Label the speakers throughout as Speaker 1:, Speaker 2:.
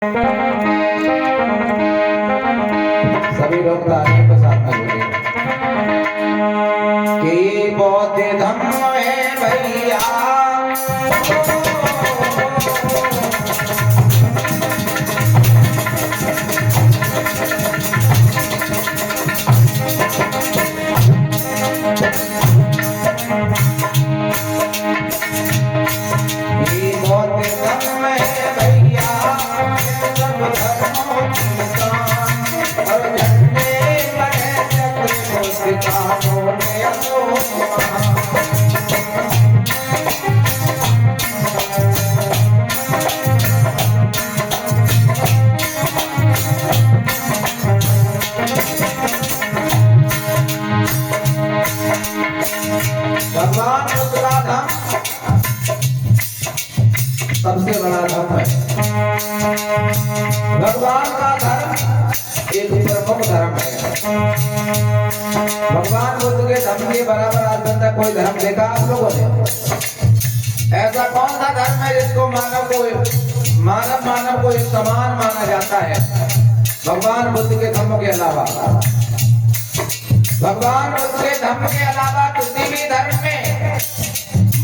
Speaker 1: सभी लोग तालियों के साथ में बोलेंगे कि ये बौद्ध धर्म है भैया। ये बौद्ध धर्म है भैया, सब धर्मों की शान और झंडे बने चक्र सितारों में अशोक। भगवान बुद्ध का धर्म सबसे बड़ा धर्म है। भगवान का धर्म एक प्रमुख धर्म है। भगवान बुद्ध के धर्म के बराबर आज तक कोई धर्म देखा आप लोगों ने? ऐसा कौन सा धर्म है जिसको मानव को एक समान माना जाता है भगवान बुद्ध के धर्म के अलावा? भगवान बुद्ध के धर्म के अलावा किसी भी धर्म में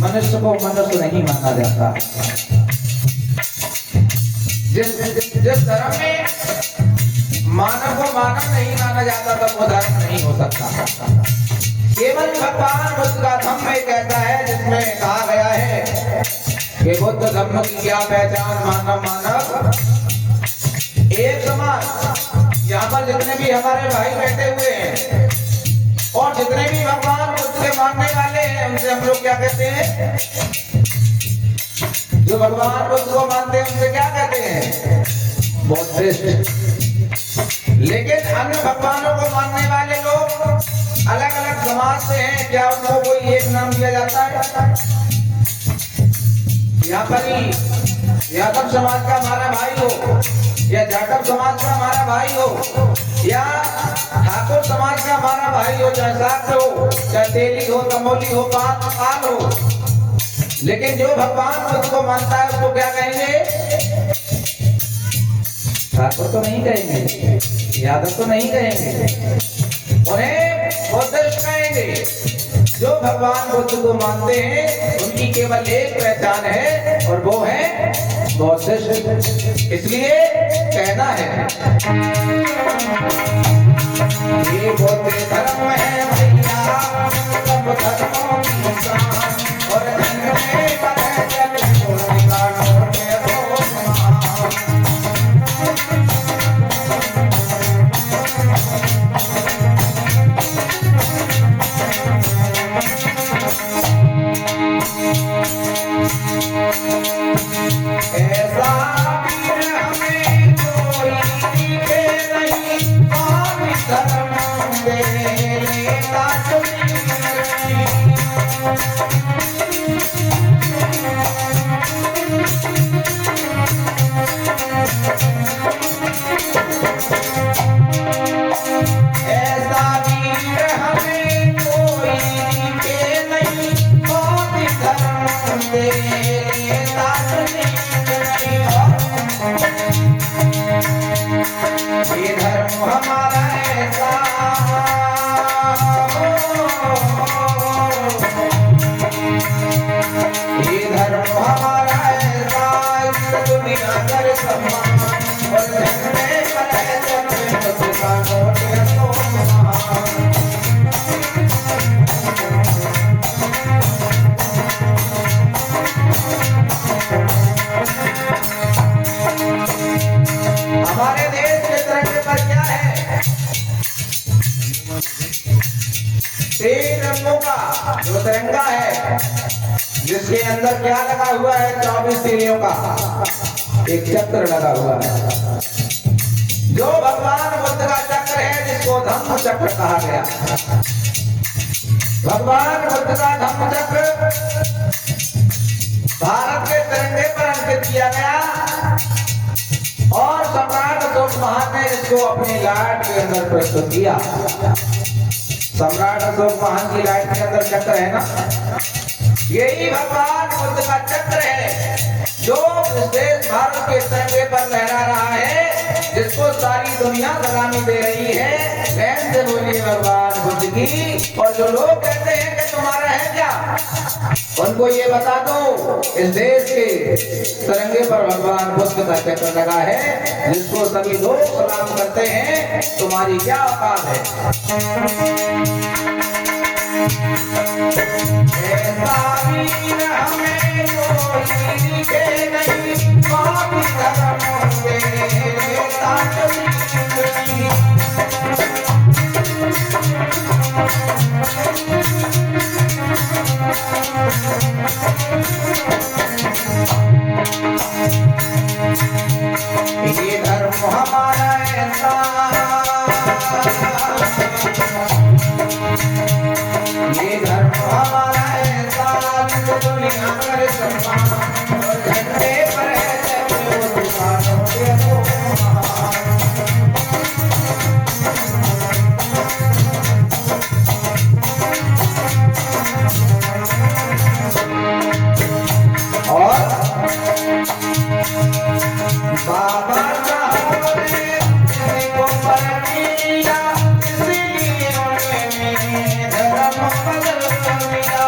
Speaker 1: मनुष्य को मनुष्य नहीं माना जाता। जिस धर्म में मानव को मानव नहीं माना जाता तो वो धर्म नहीं हो सकता। केवल भगवान बुद्ध का धर्म एक ऐसा है जिसमें कहा गया है कि बुद्ध धर्म की क्या पहचान, मानव एक समान। यहाँ पर जितने भी हमारे भाई बैठे हुए हैं और जितने भी भगवान बुद्ध के मानने वाले हैं उनसे हम लोग क्या कहते हैं? जो भगवान बुद्ध को मानते हैं उनसे क्या कहते हैं? बौद्धिस्ट। लेकिन अन्य भगवानों को मानने वाले लोग अलग अलग समाज से हैं, क्या उनको कोई एक नाम दिया जाता है? यहाँ पर ही यादव समाज का हमारा भाई हो या जाटव समाज का हमारा भाई हो या ठाकुर समाज का हमारा भाई हो, चाहे साथ हो, चाहे तेली हो, तमोली हो, पाल हो, लेकिन जो भगवान बुद्ध को मानता है उसको क्या कहेंगे? ठाकुर तो नहीं कहेंगे, यादव तो नहीं कहेंगे, उन्हें बौद्धिस्ट कहेंगे। जो भगवान बुद्ध को मानते हैं उनकी केवल एक पहचान है और वो है बौद्धिस्ट। इसलिए कहना है ये बौद्ध धर्म है भैया, सब धर्मों की शान और झंडे बने चक्र सितारों में अशोक। ऐसा वीर हमें कोई दिखे नहीं, और धर्म दे लेता ऐसा वीर हमें कोई दिखे नहीं, और धर्म दे लेता ये धर्म हमारा ऐसा, ये धर्म हमारा ऐसा, इस दुनिया कर सम्मान और झंडे पर चक्र सितारों में अशोक। हमारे देश के तिरंगे पर क्या है? 3 रंगों का जो तिरंगा है, जिसके अंदर क्या लगा हुआ है? 24 तीलियों का एक चक्र लगा हुआ है, जो भगवान बुद्ध का चक्र है, जिसको धम्म चक्र कहा गया। भगवान बुद्ध का धम्म चक्र भारत के तिरंगे पर अंकित किया गया और सम्राट अशोक महान ने इसको अपनी लाइट के अंदर प्रस्तुत किया। सम्राट अशोक महान की लाइट के अंदर चक्र है ना, यही भगवान बुद्ध का चक्र है जो इस देश भारत के तिरंगे पर लहरा रहा है, जिसको सारी दुनिया सलामी दे रही है, प्रेम से बोलिए भगवान बुद्ध की। और जो लोग कहते हैं कि तुम्हारा है क्या, उनको ये बता दो, इस देश के तिरंगे पर भगवान बुद्ध का चक्र लगा है, जिसको सभी लोग सलाम करते हैं। तुम्हारी क्या औकात है? ऐसा वीर हमें कोई दिखे नहीं, पापी धर्म के ताकत नहीं। ये धर्म हमारा ऐसा, ये धर्म हमारा ऐसा, दुनिया पर सम्मान और झंडे पर है दुकानों के और बाबा साहब ने को परमिया, इसलिए उन्हें धर्म बदल दिया।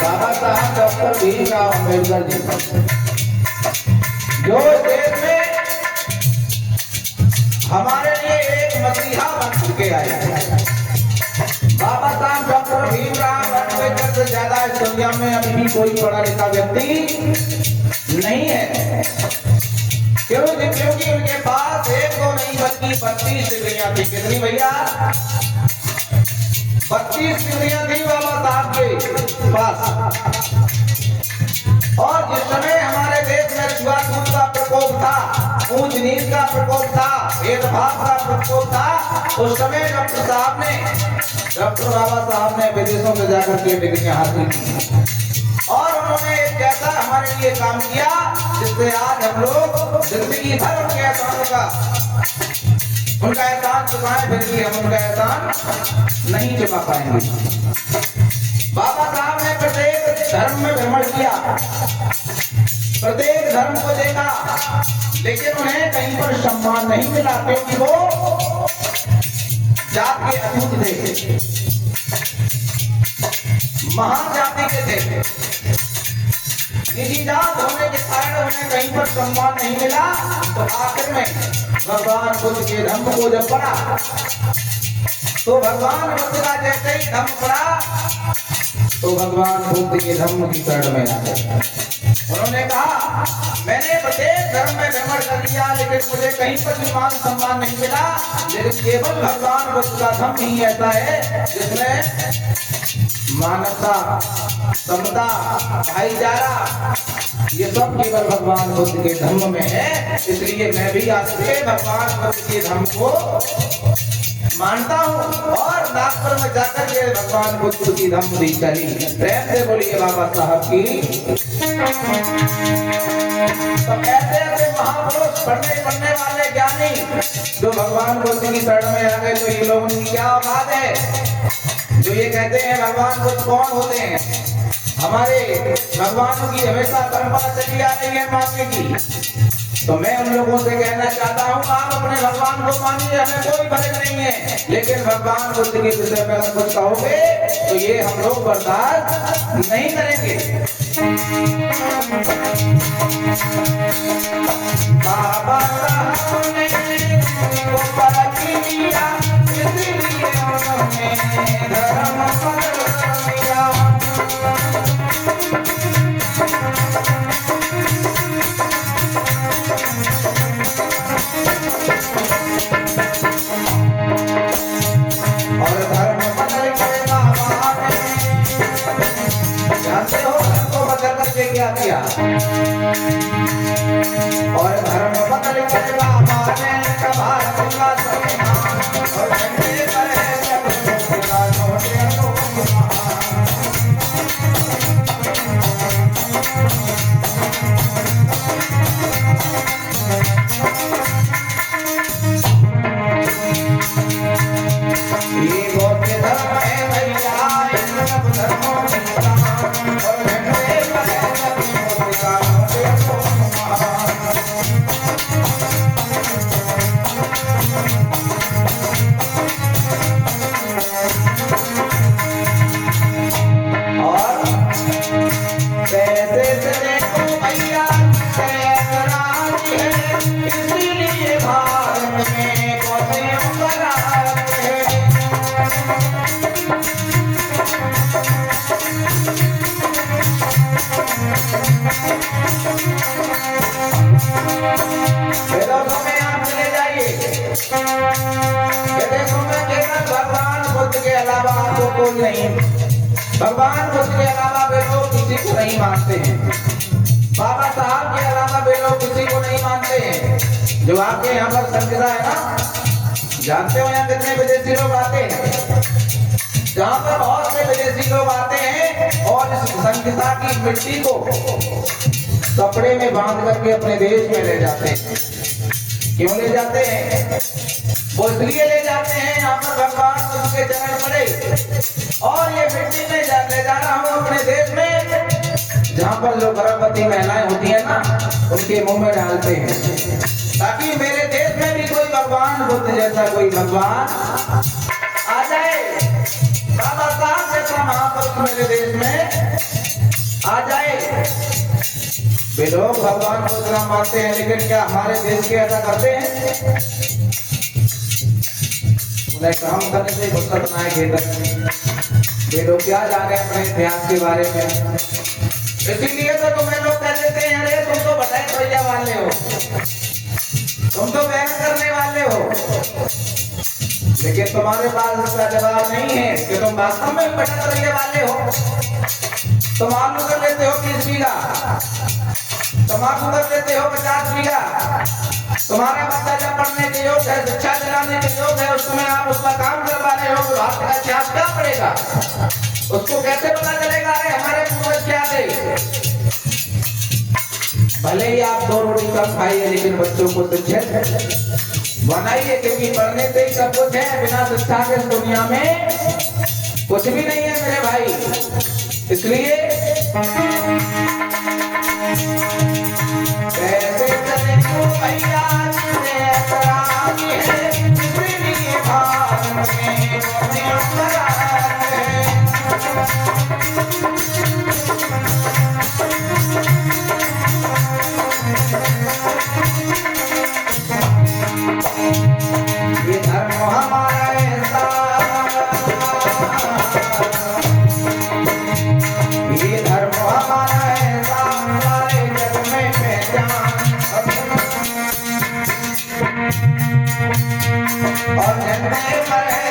Speaker 1: बाबा साहब डॉक्टर भीमराव अम्बेडकर जी, जो देश में हमारे लिए एक मसीहा बन चुके आए। बाबा साहब डॉक्टर भीमराव अम्बेडकर से ज्यादा इस दुनिया में अभी भी कोई पढ़ा लिखा व्यक्ति नहीं है। क्योंकि उनके पास एक तो नहीं बल्कि 32 डिग्रियां थी। कितनी भैया? 32 डिग्रियां थी बाबा साहब के पास। और जिस समय हमारे देश में छुआछूत का प्रकोप था, ऊंच नीच का प्रकोप था, भेदभाव का प्रकोप था, उस समय डॉक्टर बाबा साहब ने विदेशों में जाकर के डिग्रियां हासिल की और उन्होंने एक ऐसा हमारे लिए काम किया जिससे आज हम लोग जिंदगी भर उनके एहसानों का उनका एहसान चुकाएं, फिर भी हम उनका एहसान नहीं चुका पाएंगे। बाबा साहब ने प्रत्येक धर्म में भ्रमण किया, प्रत्येक धर्म को देखा, लेकिन उन्हें कहीं पर सम्मान नहीं मिला, क्योंकि वो जात के अटूट थे, महान जाति के थे। निजी जात होने के कारण उन्हें कहीं पर सम्मान नहीं मिला। तो आखिर में भगवान बुद्ध के धम्म को जब पढ़ा, तो भगवान बुद्ध का जैसे ही धम्म पढ़ा, तो भगवान बुद्ध के धम्म की शरण में आ गए। उन्होंने कहा, मैंने प्रत्येक धर्म में भ्रमण कर लिया, लेकिन मुझे कहीं पर भी मान सम्मान नहीं मिला, लेकिन केवल भगवान बुद्ध का धम्म ही ऐसा है जिसमें मानवता, समता, भाईचारा, ये सब केवल भगवान बुद्ध के धम्म में है। इसलिए मैं भी आज से भगवान बुद्ध के धम्म को मानता हूँ और नागपुर में जाकर के भगवान बुद्ध की धम्म दी चली। प्रेम से बोलिए बाबा साहब की। तो ऐसे ऐसे महापुरुष, पढ़ने वाले ज्ञानी जो भगवान बुद्ध की शरण में आ गए, तो ये लोगों की क्या औकात है जो ये कहते हैं भगवान बुद्ध कौन होते हैं। हमारे भगवानों की हमेशा परंपरा चली आ रही है मानने की। तो मैं उन लोगों से कहना चाहता हूँ, आप अपने भगवान को मानिए, हमें कोई फर्क नहीं है, लेकिन भगवान बुद्ध के विषय में अगर कुछ कहोगे तो ये हम लोग बर्दाश्त नहीं करेंगे। बाबा साहब ने को परख लिया, इसलिए उन्होंने धर्म बदल दिया। और धर्म बदल के बाबा ने, जानते हो धर्म को बदल करके क्या किया? और धर्म बदल के बाबा ने भारत का संविधान और झंडे पर है जब का नोट देखो मैं केवल भगवान बुद्ध के अलावा तो कोई नहीं। भगवान बुद्ध के अलावा वे लोग किसी को नहीं मानते हैं। बाबा साहब के अलावा वे लोग किसी को नहीं मानते हैं। जो आपके यहाँ पर संस्था है ना, जानते हो यहाँ कितने विदेशी लोग आते हैं? जहाँ पर बहुत से विदेशी लोग आते हैं और इस संस्था की मिट्टी को कपड़े में बांध करके अपने देश में ले जाते हैं। क्यों ले जाते हैं? वो इसलिए ले जाते हैं, यहाँ पर भगवान उसके चरण पड़े और ये मिट्टी में ले जा रहा हूँ अपने देश में, जहाँ पर जो गर्भवती महिलाएं होती है ना, उनके मुंह में डालते हैं, ताकि मेरे देश में भी कोई भगवान बुद्ध जैसा कोई भगवान आ जाए। बाबा साहब जैसा महापुरुष मेरे देश में आ जाए। वे लोग भगवान को इतना मानते हैं, लेकिन क्या हमारे देश के ऐसा करते हैं? उन्हें काम करने से गुस्सा बनाए वे लोग क्या जाने अपने इतिहास के बारे में। इसीलिए तो तुम्हें लोग कह देते हैं, अरे तुम तो बटाई भैया वाले हो, तुम तो बहन करने वाले हो, लेकिन तुम्हारे पास इसका जवाब नहीं है कि तुम वास्तव में बटाई भैया वाले हो। तुम आलू कर लेते हो 30 बीघा, तम्बाकू कर लेते हो 50 बीघा, तुम्हारा बच्चा जब पढ़ने के योग है, शिक्षा दिलाने के योग है, उस समय आप उसका काम करवा रहे हो, तो भारत का इतिहास क्या पड़ेगा? उसको कैसे पता चलेगा अरे हमारे पूर्वज क्या थे? भले ही आप 2 रोटी कम खाइए, लेकिन बच्चों को शिक्षित बनाइए, क्योंकि पढ़ने से ही सब कुछ है। बिना शिक्षा के इस दुनिया में कुछ भी नहीं है मेरे भाई। इसलिए कैसे चले तो भैया ये धर्म हमारा ऐसा, ये धर्म हमारा ऐसा, सारे जग में पहचान और झंडे पर है